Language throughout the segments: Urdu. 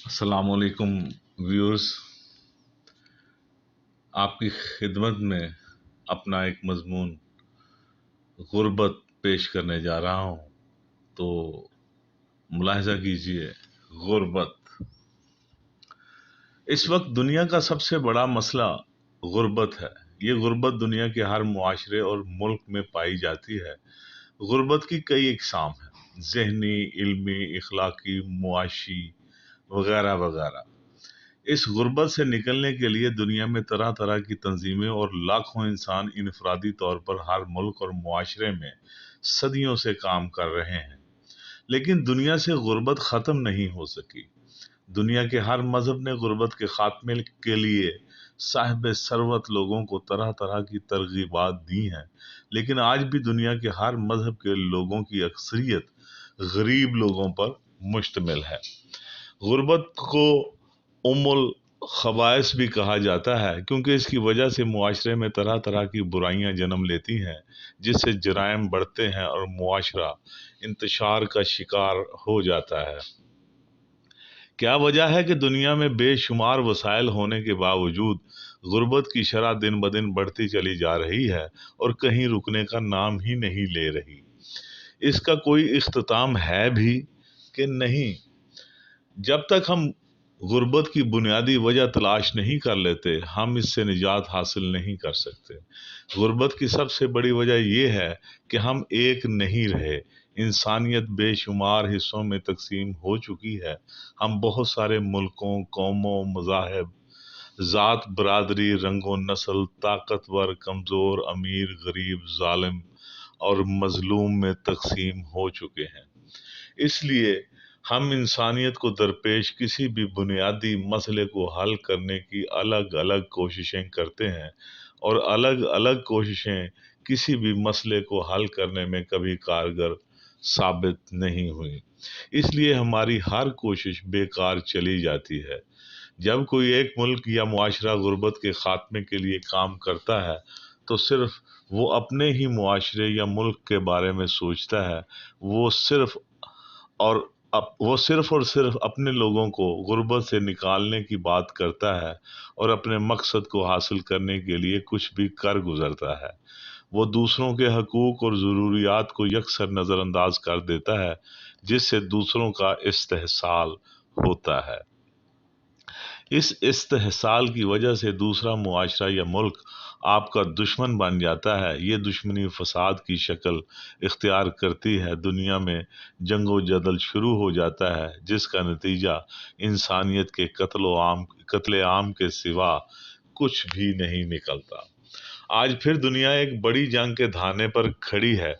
السلام علیکم ویورز، آپ کی خدمت میں اپنا ایک مضمون غربت پیش کرنے جا رہا ہوں، تو ملاحظہ کیجئے۔ غربت اس وقت دنیا کا سب سے بڑا مسئلہ غربت ہے۔ یہ غربت دنیا کے ہر معاشرے اور ملک میں پائی جاتی ہے۔ غربت کی کئی اقسام ہیں: ذہنی، علمی، اخلاقی، معاشی وغیرہ وغیرہ۔ اس غربت سے نکلنے کے لیے دنیا میں طرح طرح کی تنظیمیں اور لاکھوں انسان انفرادی طور پر ہر ملک اور معاشرے میں صدیوں سے کام کر رہے ہیں، لیکن دنیا سے غربت ختم نہیں ہو سکی۔ دنیا کے ہر مذہب نے غربت کے خاتمے کے لیے صاحب ثروت لوگوں کو طرح طرح کی ترغیبات دی ہیں، لیکن آج بھی دنیا کے ہر مذہب کے لوگوں کی اکثریت غریب لوگوں پر مشتمل ہے۔ غربت کو ام الخبائث بھی کہا جاتا ہے، کیونکہ اس کی وجہ سے معاشرے میں طرح طرح کی برائیاں جنم لیتی ہیں، جس سے جرائم بڑھتے ہیں اور معاشرہ انتشار کا شکار ہو جاتا ہے۔ کیا وجہ ہے کہ دنیا میں بے شمار وسائل ہونے کے باوجود غربت کی شرح دن بدن بڑھتی چلی جا رہی ہے اور کہیں رکنے کا نام ہی نہیں لے رہی؟ اس کا کوئی اختتام ہے بھی کہ نہیں؟ جب تک ہم غربت کی بنیادی وجہ تلاش نہیں کر لیتے، ہم اس سے نجات حاصل نہیں کر سکتے۔ غربت کی سب سے بڑی وجہ یہ ہے کہ ہم ایک نہیں رہے۔ انسانیت بے شمار حصوں میں تقسیم ہو چکی ہے۔ ہم بہت سارے ملکوں، قوموں، مذاہب، ذات، برادری، رنگ و نسل، طاقتور، کمزور، امیر، غریب، ظالم اور مظلوم میں تقسیم ہو چکے ہیں۔ اس لیے ہم انسانیت کو درپیش کسی بھی بنیادی مسئلے کو حل کرنے کی الگ الگ کوششیں کرتے ہیں، اور الگ الگ کوششیں کسی بھی مسئلے کو حل کرنے میں کبھی کارگر ثابت نہیں ہوئی۔ اس لیے ہماری ہر کوشش بیکار چلی جاتی ہے۔ جب کوئی ایک ملک یا معاشرہ غربت کے خاتمے کے لیے کام کرتا ہے تو صرف وہ اپنے ہی معاشرے یا ملک کے بارے میں سوچتا ہے۔ وہ صرف اور وہ صرف اپنے لوگوں کو غربت سے نکالنے کی بات کرتا ہے اور اپنے مقصد کو حاصل کرنے کے لیے کچھ بھی کر گزرتا ہے۔ وہ دوسروں کے حقوق اور ضروریات کو یکسر نظر انداز کر دیتا ہے، جس سے دوسروں کا استحصال ہوتا ہے۔ اس استحصال کی وجہ سے دوسرا معاشرہ یا ملک آپ کا دشمن بن جاتا ہے۔ یہ دشمنی فساد کی شکل اختیار کرتی ہے، دنیا میں جنگ و جدل شروع ہو جاتا ہے، جس کا نتیجہ انسانیت کے قتل عام کے سوا کچھ بھی نہیں نکلتا۔ آج پھر دنیا ایک بڑی جنگ کے دھانے پر کھڑی ہے،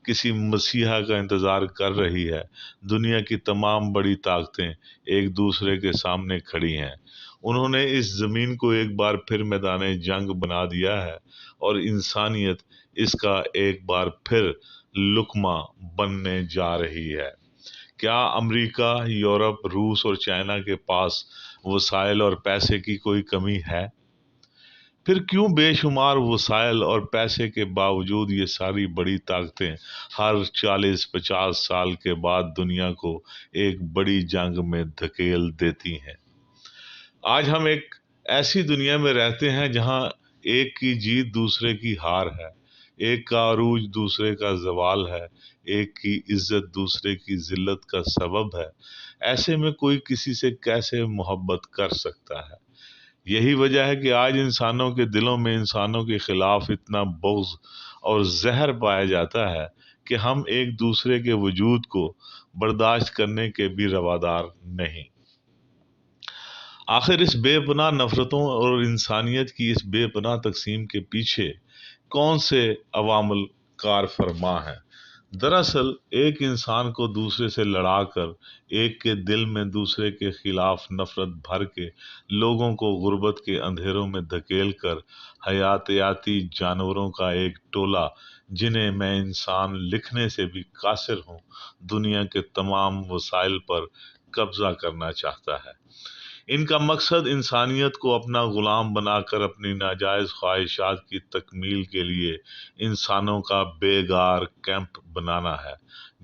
کسی مسیحا کا انتظار کر رہی ہے۔ دنیا کی تمام بڑی طاقتیں ایک دوسرے کے سامنے کھڑی ہیں۔ انہوں نے اس زمین کو ایک بار پھر میدان جنگ بنا دیا ہے، اور انسانیت اس کا ایک بار پھر لقمہ بننے جا رہی ہے۔ کیا امریکہ، یورپ، روس اور چائنا کے پاس وسائل اور پیسے کی کوئی کمی ہے؟ پھر کیوں بے شمار وسائل اور پیسے کے باوجود یہ ساری بڑی طاقتیں ہر 40-50 سال کے بعد دنیا کو ایک بڑی جنگ میں دھکیل دیتی ہیں؟ آج ہم ایک ایسی دنیا میں رہتے ہیں جہاں ایک کی جیت دوسرے کی ہار ہے، ایک کا عروج دوسرے کا زوال ہے، ایک کی عزت دوسرے کی ذلت کا سبب ہے۔ ایسے میں کوئی کسی سے کیسے محبت کر سکتا ہے؟ یہی وجہ ہے کہ آج انسانوں کے دلوں میں انسانوں کے خلاف اتنا بغض اور زہر پایا جاتا ہے کہ ہم ایک دوسرے کے وجود کو برداشت کرنے کے بھی روادار نہیں۔ آخر اس بے پناہ نفرتوں اور انسانیت کی اس بے پناہ تقسیم کے پیچھے کون سے عوامل کار فرما ہیں؟ دراصل ایک انسان کو دوسرے سے لڑا کر، ایک کے دل میں دوسرے کے خلاف نفرت بھر کے، لوگوں کو غربت کے اندھیروں میں دھکیل کر، حیاتیاتی جانوروں کا ایک ٹولہ جنہیں میں انسان لکھنے سے بھی قاصر ہوں، دنیا کے تمام وسائل پر قبضہ کرنا چاہتا ہے۔ ان کا مقصد انسانیت کو اپنا غلام بنا کر اپنی ناجائز خواہشات کی تکمیل کے لیے انسانوں کا بے گار کیمپ بنانا ہے،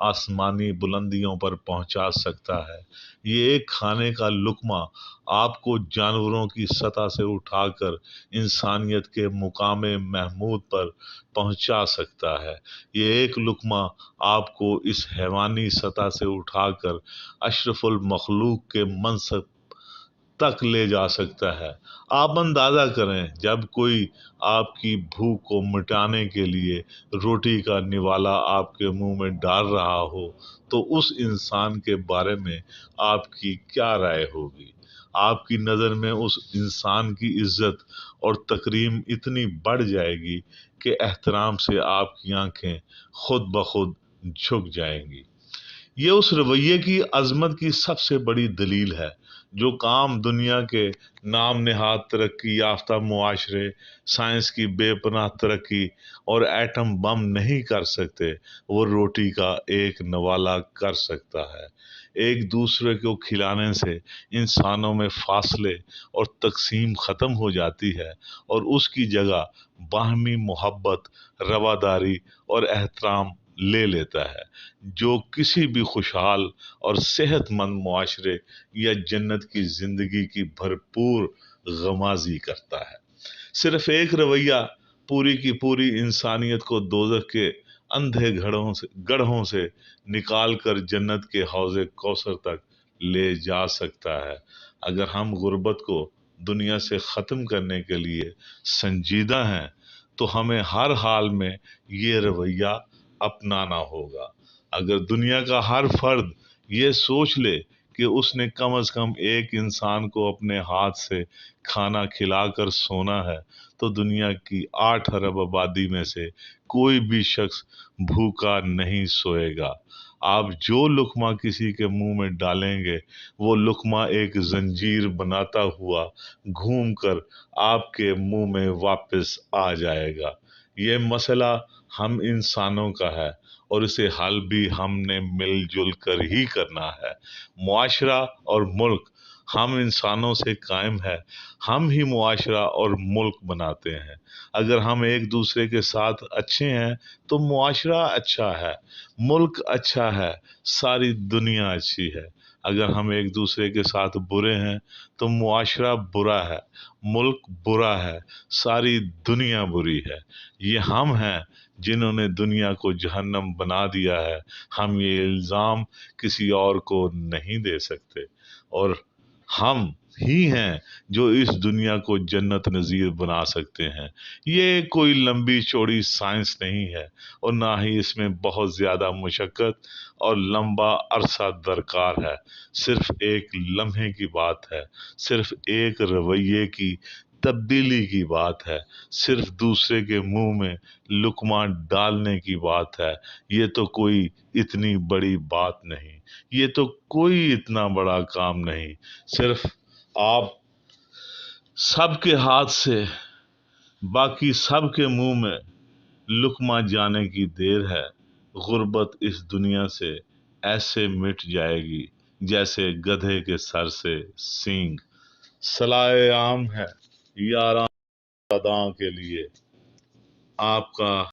آسمانی بلندیوں پر پہنچا سکتا ہے۔ یہ ایک کھانے کا لقمہ آپ کو جانوروں کی سطح سے اٹھا کر انسانیت کے مقام محمود پر پہنچا سکتا ہے۔ یہ ایک لقمہ آپ کو اس حیوانی سطح سے اٹھا کر اشرف المخلوق کے منصب تک لے جا سکتا ہے۔ آپ اندازہ کریں، جب کوئی آپ کی بھوک کو مٹانے کے لیے روٹی کا نوالا آپ کے منہ میں ڈال رہا ہو تو اس انسان کے بارے میں آپ کی کیا رائے ہوگی؟ آپ کی نظر میں اس انسان کی عزت اور تکریم اتنی بڑھ جائے گی کہ احترام سے آپ کی آنکھیں خود بخود جھک جائیں گی۔ یہ اس رویے کی عظمت کی سب سے بڑی دلیل ہے۔ جو کام دنیا کے نام نہاد ترقی یافتہ معاشرے سائنس کی بے پناہ ترقی اور ایٹم بم نہیں کر سکتے، وہ روٹی کا ایک نوالا کر سکتا ہے۔ ایک دوسرے کو کھلانے سے انسانوں میں فاصلے اور تقسیم ختم ہو جاتی ہے اور اس کی جگہ باہمی محبت، رواداری اور احترام لے لیتا ہے، جو کسی بھی خوشحال اور صحت مند معاشرے یا جنت کی زندگی کی بھرپور غمازی کرتا ہے۔ صرف ایک رویہ پوری کی پوری انسانیت کو دوزخ کے اندھے گڑھوں سے نکال کر جنت کے حوض کوثر تک لے جا سکتا ہے۔ اگر ہم غربت کو دنیا سے ختم کرنے کے لیے سنجیدہ ہیں تو ہمیں ہر حال میں یہ رویہ اپنانا ہوگا۔ اگر دنیا کا ہر فرد یہ سوچ لے کہ اس نے کم از کم ایک انسان کو اپنے ہاتھ سے کھانا کھلا کر سونا ہے تو دنیا کی 8 ارب آبادی میں سے کوئی بھی شخص بھوکا نہیں سوئے گا۔ آپ جو لقمہ کسی کے منہ میں ڈالیں گے وہ لقمہ ایک زنجیر بناتا ہوا گھوم کر آپ کے منہ میں واپس آ جائے گا۔ یہ مسئلہ ہم انسانوں کا ہے اور اسے حل بھی ہم نے مل جل کر ہی کرنا ہے۔ معاشرہ اور ملک ہم انسانوں سے قائم ہے، ہم ہی معاشرہ اور ملک بناتے ہیں۔ اگر ہم ایک دوسرے کے ساتھ اچھے ہیں تو معاشرہ اچھا ہے، ملک اچھا ہے، ساری دنیا اچھی ہے۔ اگر ہم ایک دوسرے کے ساتھ برے ہیں تو معاشرہ برا ہے، ملک برا ہے، ساری دنیا بری ہے۔ یہ ہم ہیں جنہوں نے دنیا کو جہنم بنا دیا ہے۔ ہم یہ الزام کسی اور کو نہیں دے سکتے، اور ہم ہی ہیں جو اس دنیا کو جنت نظیر بنا سکتے ہیں۔ یہ کوئی لمبی چوڑی سائنس نہیں ہے اور نہ ہی اس میں بہت زیادہ مشقت اور لمبا عرصہ درکار ہے۔ صرف ایک لمحے کی بات ہے، صرف ایک رویے کی تبدیلی کی بات ہے، صرف دوسرے کے منہ میں لقمہ ڈالنے کی بات ہے۔ یہ تو کوئی اتنی بڑی بات نہیں، یہ تو کوئی اتنا بڑا کام نہیں۔ صرف آپ سب کے ہاتھ سے باقی سب کے منہ میں لقمہ جانے کی دیر ہے۔ غربت اس دنیا سے ایسے مٹ جائے گی جیسے گدھے کے سر سے سینگ۔ صلاح عام ہے یاراں صداں کے لیے آپ کا